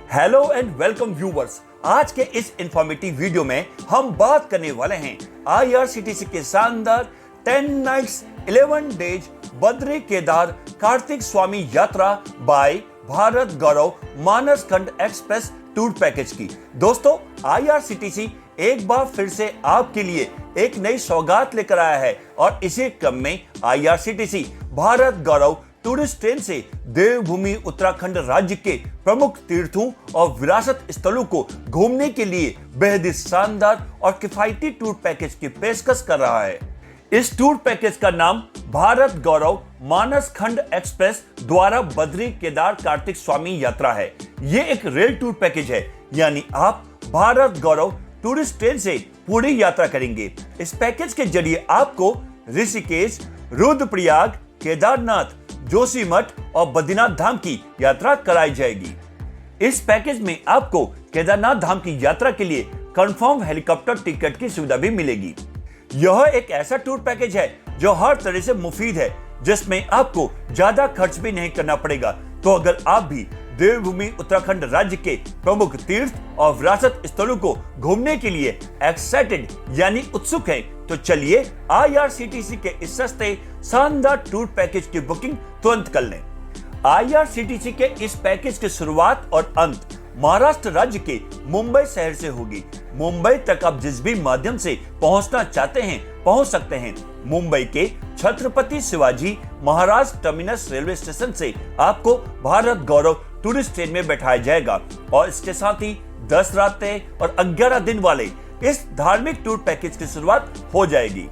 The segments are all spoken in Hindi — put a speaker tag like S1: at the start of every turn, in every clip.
S1: Hello and welcome viewers. आज के इस इंफॉर्मेटिव वीडियो में हम बात करने वाले हैं आईआरसीटीसी के शानदार 10 नाइट्स 11 डेज बद्री केदार कार्तिक स्वामी यात्रा बाय भारत गौरव मानस खंड एक्सप्रेस टूर पैकेज की। दोस्तों, आईआरसीटीसी एक बार फिर से आपके लिए एक नई सौगात लेकर आया है और इसी क्रम में आईआरसीटीसी भारत गौरव टूरिस्ट ट्रेन से देवभूमि उत्तराखंड राज्य के प्रमुख तीर्थों और विरासत स्थलों को घूमने के लिए बेहद शानदार और किफायती टूर पैकेज की पेशकश कर रहा है। इस टूर पैकेज का नाम भारत गौरव मानस खंड एक्सप्रेस द्वारा बद्री केदार कार्तिक स्वामी यात्रा है। ये एक रेल टूर पैकेज है, यानी आप भारत गौरव टूरिस्ट ट्रेन से पूरी यात्रा करेंगे। इस पैकेज के जरिए आपको ऋषिकेश, रुद्रप्रयाग, केदारनाथ, जोशीमठ और बद्रीनाथ धाम की यात्रा कराई जाएगी। इस पैकेज में आपको केदारनाथ धाम की यात्रा के लिए कंफर्म हेलीकॉप्टर टिकट की सुविधा भी मिलेगी। यह एक ऐसा टूर पैकेज है जो हर तरह से मुफीद है, जिसमें आपको ज्यादा खर्च भी नहीं करना पड़ेगा। तो अगर आप भी देवभूमि उत्तराखंड राज्य के प्रमुख तीर्थ और विरासत स्थलों को घूमने के लिए एक्साइटेड यानी उत्सुक हैं, तो चलिए आईआरसीटीसी के इस सस्ते शानदार टूर पैकेज की बुकिंग तुरंत कर लें। आईआरसीटीसी के इस पैकेज की शुरुआत और अंत महाराष्ट्र राज्य के मुंबई शहर से होगी। मुंबई तक आप जिस भी माध्यम से पहुंचना चाहते हैं पहुंच सकते हैं। मुंबई के Chhatrapati Shivaji Maharaj terminus railway station से आपको भारत गौरव टूरिस्ट ट्रेन में बैठाया जाएगा और इसके साथ ही 10 रातें और 11 दिन वाले इस धार्मिक टूर पैकेज की शुरुआत हो जाएगी।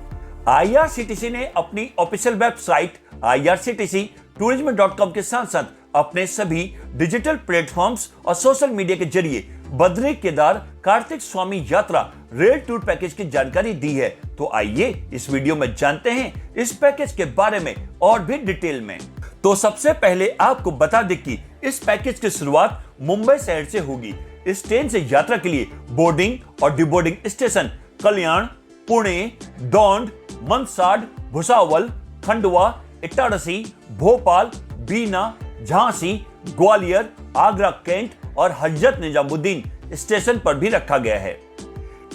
S1: आईआरसीटीसी ने अपनी ऑफिशियल वेबसाइट irctctourism.com के साथ साथ अपने सभी डिजिटल प्लेटफॉर्म्स और सोशल मीडिया के जरिए बद्री केदार कार्तिक स्वामी यात्रा रेल टूर पैकेज की जानकारी दी है। तो आइए इस वीडियो में जानते हैं इस पैकेज के बारे में और भी डिटेल में। तो सबसे पहले आपको बता दें कि इस पैकेज की शुरुआत मुंबई शहर से होगी। इस ट्रेन से यात्रा के लिए बोर्डिंग और डिबोर्डिंग स्टेशन कल्याण, पुणे, दौंड, मंदसौर, भुसावल, खंडवा, इटारसी, भोपाल, बीना, झांसी, ग्वालियर, आगरा कैंट और हजरत निजामुद्दीन स्टेशन पर भी रखा गया है।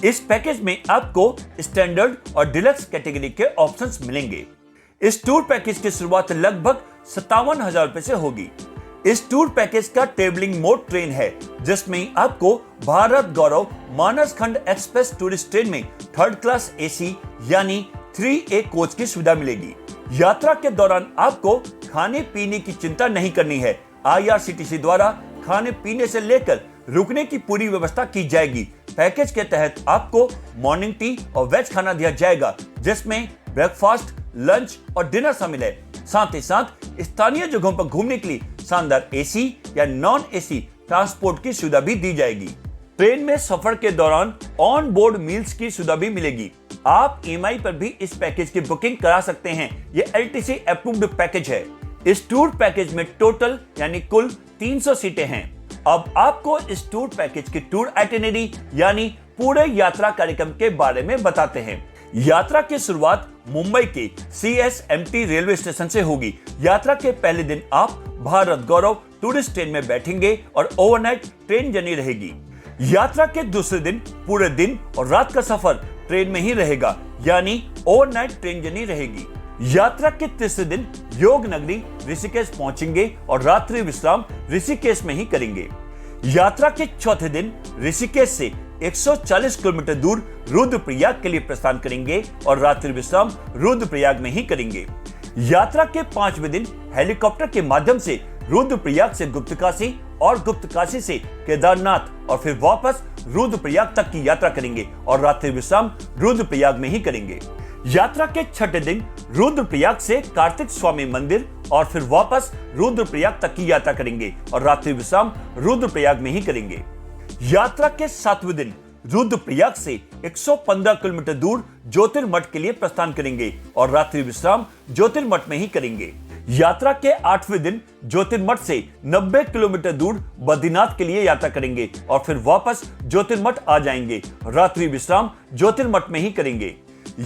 S1: इस पैकेज में आपको स्टैंडर्ड और डिलक्स कैटेगरी के ऑप्शंस मिलेंगे। इस टूर पैकेज की शुरुआत लगभग 57,000 रुपए से होगी। इस टूर पैकेज का ट्रेवलिंग मोड ट्रेन है, जिसमें आपको भारत गौरव मानस खंड एक्सप्रेस टूरिस्ट ट्रेन में 3rd क्लास एसी यानी 3A कोच की सुविधा मिलेगी। यात्रा के दौरान आपको खाने पीने की चिंता नहीं करनी है। आईआरसीटीसी द्वारा खाने पीने से लेकर रुकने की पूरी व्यवस्था की जाएगी। पैकेज के तहत आपको मॉर्निंग टी और वेज खाना दिया जाएगा, जिसमें ब्रेकफास्ट, लंच और डिनर शामिल है। साथ ही साथ स्थानीय जगहों पर घूमने के लिए शानदार एसी या नॉन एसी ट्रांसपोर्ट की सुविधा भी दी जाएगी। ट्रेन में सफर के दौरान ऑन बोर्ड मील्स की सुविधा भी मिलेगी। आप ईएमआई पर भी इस पैकेज की बुकिंग करा सकते हैं। ये एलटीसी अप्रूव्ड पैकेज है। इस टूर पैकेज में टोटल यानी कुल 300 सीटें हैं। अब आपको इस टूर पैकेज की टूर आइटिनरी यानी पूरे यात्रा कार्यक्रम के बारे में बताते हैं। यात्रा की शुरुआत मुंबई के सीएसएमटी रेलवे स्टेशन से होगी। यात्रा के पहले दिन आप भारत गौरव टूरिस्ट ट्रेन में बैठेंगे और ओवरनाइट ट्रेन जर्नी रहेगी। यात्रा के दूसरे दिन पूरे दिन और रात का सफर ट्रेन में ही रहेगा, यानी ओवरनाइट ट्रेन जर्नी रहेगी। यात्रा के तीसरे दिन योग नगरी ऋषिकेश पहुंचेंगे और रात्रि विश्राम ऋषिकेश में ही करेंगे। यात्रा के चौथे दिन ऋषिकेश से 140 किलोमीटर दूर रुद्रप्रयाग के लिए प्रस्थान करेंगे और रात्रि विश्राम रुद्रप्रयाग में ही करेंगे। यात्रा के 5वें दिन हेलीकॉप्टर के माध्यम से रुद्रप्रयाग से गुप्तकाशी और गुप्तकाशी से केदारनाथ और फिर वापस रुद्रप्रयाग तक की यात्रा करेंगे और रात्रि विश्राम रुद्रप्रयाग में ही करेंगे। यात्रा के 6ठे दिन रुद्रप्रयाग से कार्तिक स्वामी मंदिर और फिर वापस रुद्रप्रयाग तक की यात्रा करेंगे और रात्रि विश्राम रुद्रप्रयाग में ही करेंगे। यात्रा के 7वें दिन रुद्रप्रयाग से 115 किलोमीटर दूर ज्योतिर्मठ के लिए प्रस्थान करेंगे और रात्रि विश्राम ज्योतिर्मठ में ही करेंगे। यात्रा के 8वें दिन ज्योतिर्मठ से 90 किलोमीटर दूर बद्रीनाथ के लिए यात्रा करेंगे और फिर वापस ज्योतिर्मठ आ जाएंगे। रात्रि विश्राम ज्योतिर्मठ में ही करेंगे।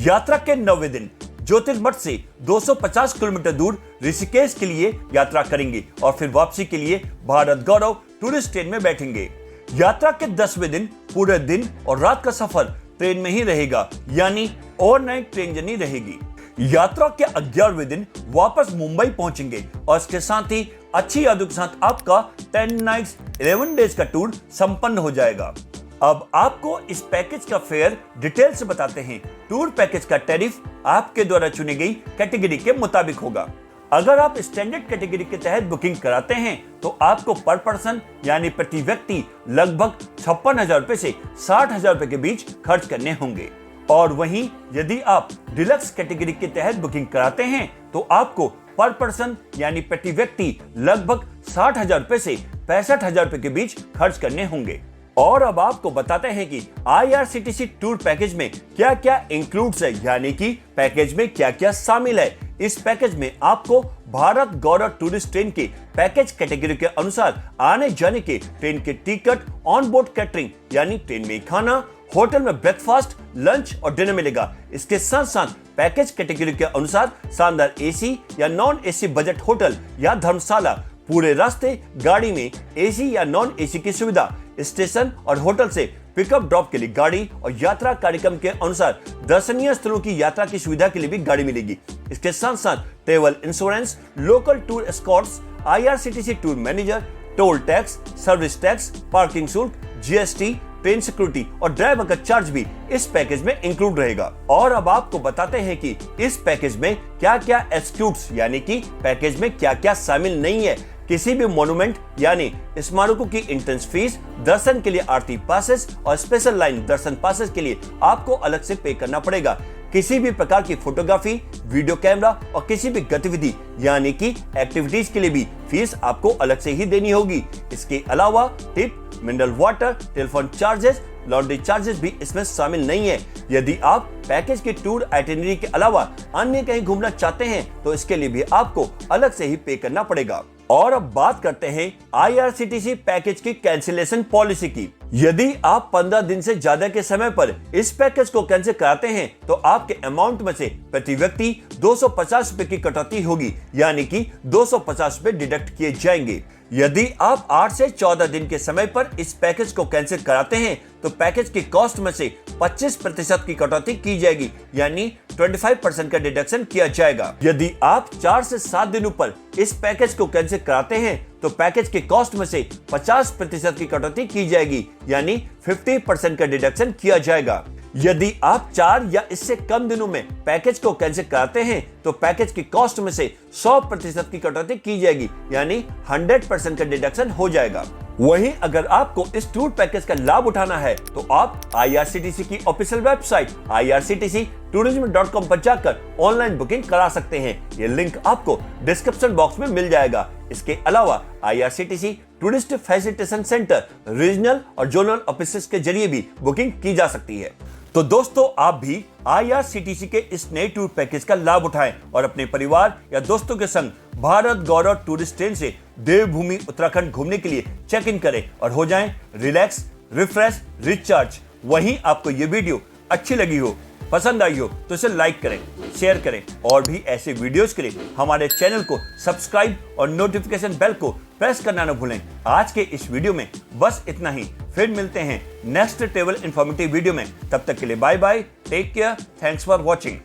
S1: यात्रा के 9वें दिन ज्योतिर्मठ से 250 किलोमीटर दूर ऋषिकेश के लिए यात्रा करेंगे और फिर वापसी के लिए भारत गौरव टूरिस्ट ट्रेन में बैठेंगे। यात्रा के 10वें दिन पूरे दिन और रात का सफर ट्रेन में ही रहेगा, यानी ओवरनाइट ट्रेन जर्नी रहेगी। यात्रा के 11वें दिन वापस मुंबई पहुंचेंगे और इसके साथ ही अच्छी यादों के साथ आपका 10 नाइट्स 11 डेज का टूर संपन्न हो जाएगा। अब आपको इस पैकेज का फेयर डिटेल से बताते हैं। टूर पैकेज का टैरिफ आपके द्वारा चुनी गई कैटेगरी के मुताबिक होगा। अगर आप स्टैंडर्ड कैटेगरी के तहत बुकिंग कराते हैं तो आपको पर पर्सन यानी प्रति व्यक्ति लगभग 56,000 रुपए से 60,000 रुपए के बीच खर्च करने होंगे। और वहीं यदि आप डिलक्स कैटेगरी के तहत बुकिंग कराते हैं तो आपको पर पर्सन यानी प्रति व्यक्ति लगभग 60,000 रुपए से 65,000 रुपए के बीच खर्च करने होंगे। और अब आपको बताते हैं कि IRCTC टूर पैकेज में क्या क्या इंक्लूड्स है, यानी कि पैकेज में क्या क्या शामिल है। इस पैकेज में आपको भारत गौरव टूरिस्ट ट्रेन के पैकेज कैटेगरी के अनुसार आने जाने के ट्रेन के टिकट, ऑन बोर्ड कैटरिंग यानी ट्रेन में खाना, होटल में ब्रेकफास्ट, लंच और डिनर मिलेगा। इसके साथ साथ पैकेज कैटेगरी के अनुसार शानदार एसी या नॉन एसी बजट होटल या धर्मशाला, पूरे रास्ते गाड़ी में एसी या नॉन एसी की सुविधा, स्टेशन और होटल से पिकअप ड्रॉप के लिए गाड़ी और यात्रा कार्यक्रम के अनुसार दर्शनीय स्थलों की यात्रा की सुविधा के लिए भी गाड़ी मिलेगी। इसके साथ साथ travel insurance, local tour Escorts, IRCTC tour manager, toll tax, service tax, parking शुल्क, GST, ट्रेन सिक्योरिटी और ड्राइवर का चार्ज भी इस पैकेज में इंक्लूड रहेगा। और अब आपको बताते हैं कि इस पैकेज में क्या क्या एक्सक्लूड्स यानी कि पैकेज में क्या क्या शामिल नहीं है। किसी भी मोन्यूमेंट यानी स्मारकों की एंट्रेंस फीस, दर्शन के लिए आरती पासेस और स्पेशल लाइन दर्शन पासेस के लिए आपको अलग से पे करना पड़ेगा। किसी भी प्रकार की फोटोग्राफी, वीडियो कैमरा और किसी भी गतिविधि यानी कि एक्टिविटीज के लिए भी फीस आपको अलग से ही देनी होगी। इसके अलावा tip, mineral water, telephone charges, laundry charges भी इसमें शामिल नहीं है। यदि आप पैकेज के टूर आइटिनरी के अलावा अन्य कहीं घूमना चाहते हैं तो इसके लिए भी आपको अलग से ही पे करना पड़ेगा। और अब बात करते हैं IRCTC पैकेज की कैंसिलेशन पॉलिसी की। यदि आप 15 दिन से ज्यादा के समय पर इस पैकेज को कैंसिल कराते हैं तो आपके अमाउंट में से प्रति व्यक्ति 250 रुपए की कटौती होगी, यानी कि 250 रुपए डिडक्ट किए जाएंगे। यदि आप 8 से 14 दिन के समय पर इस पैकेज को कैंसिल कराते हैं तो पैकेज की कॉस्ट में से 25% की कटौती की जाएगी, यानी 25% का डिडक्शन किया जाएगा। यदि आप 4 से 7 दिनों पर इस पैकेज को कैंसिल कराते हैं तो पैकेज के कॉस्ट में से 50% की कटौती की जाएगी, यानी 50% का डिडक्शन किया जाएगा। यदि आप 4 या इससे कम दिनों में पैकेज को कैंसिल कराते हैं तो पैकेज की कॉस्ट में से 100% की कटौती की जाएगी, यानी 100% का डिडक्शन हो जाएगा। वहीं अगर आपको इस टूर पैकेज का लाभ उठाना है तो आप IRCTC की ऑफिशियल वेबसाइट irctctourism.com पर जाकर ऑनलाइन बुकिंग करा सकते हैं। ये लिंक आपको डिस्क्रिप्शन बॉक्स में मिल जाएगा। इसके अलावा IRCTC tourist facilitation centre regional और जोनल ऑफिसेस के जरिए भी बुकिंग की जा सकती है। तो दोस्तों, आप भी IRCTC के इस नए टूर पैकेज का लाभ उठाएं और अपने परिवार या दोस्तों के संग भारत गौरव टूरिस्ट ट्रेन से देवभूमि उत्तराखंड घूमने के लिए चेक इन करें और हो जाएं रिलैक्स, रिफ्रेश, रिचार्ज। वहीं आपको ये वीडियो अच्छी लगी हो, पसंद आई हो तो इसे लाइक करें, शेयर करें और भी ऐसे वीडियोस के लिए हमारे चैनल को सब्सक्राइब और नोटिफिकेशन बेल को प्रेस करना न भूलें। आज के इस वीडियो में बस इतना ही। फिर मिलते हैं नेक्स्ट ट्रैवल इंफॉर्मेटिव वीडियो में। तब तक के लिए bye bye, take care, thanks for watching.